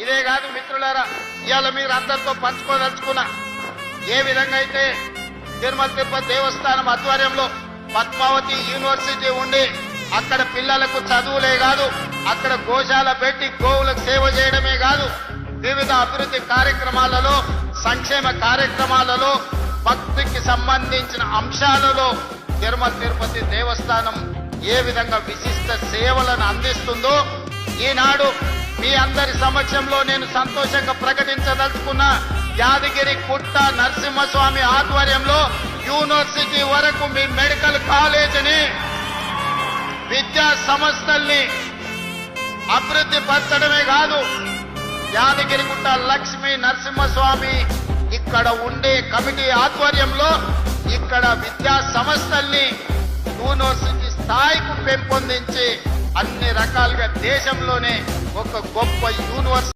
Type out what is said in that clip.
ఇదే కాదు మిత్రులారా, ఇవాళ మీరు అందరితో పంచుకోదలుచుకున్నా ఏ విధంగా అయితే తిరుమల తిరుపతి దేవస్థానం ఆధ్వర్యంలో పద్మావతి యూనివర్సిటీ ఉండి అక్కడ పిల్లలకు చదువులే కాదు, అక్కడ గోశాల పెట్టి గోవులకు సేవ చేయడమే కాదు, వివిధ అభివృద్ధి కార్యక్రమాలలో, సంక్షేమ కార్యక్రమాలలో, భక్తికి సంబంధించిన అంశాలలో తిరుమల తిరుపతి దేవస్థానం ఏ విధంగా విశిష్ట సేవలను అందిస్తుందో ఈనాడు మీ అందరి సమక్షంలో నేను సంతోషంగా ప్రకటించదలుచుకున్న యాదగిరి గుట్ట నరసింహస్వామి ఆధ్వర్యంలో యూనివర్సిటీ వరకు మీ మెడికల్ కాలేజీని, విద్యా సంస్థల్ని అభివృద్ధి పరచడమే కాదు, యాదగిరిగుట్ట లక్ష్మీ నరసింహస్వామి ఇక్కడ ఉండే కమిటీ ఆధ్వర్యంలో ఇక్కడ విద్యా సంస్థల్ని యూనివర్సిటీ స్థాయికి పెంపొందించి అన్ని రకాలుగా దేశంలోనే ఒక గొప్ప యూనివర్సిటీ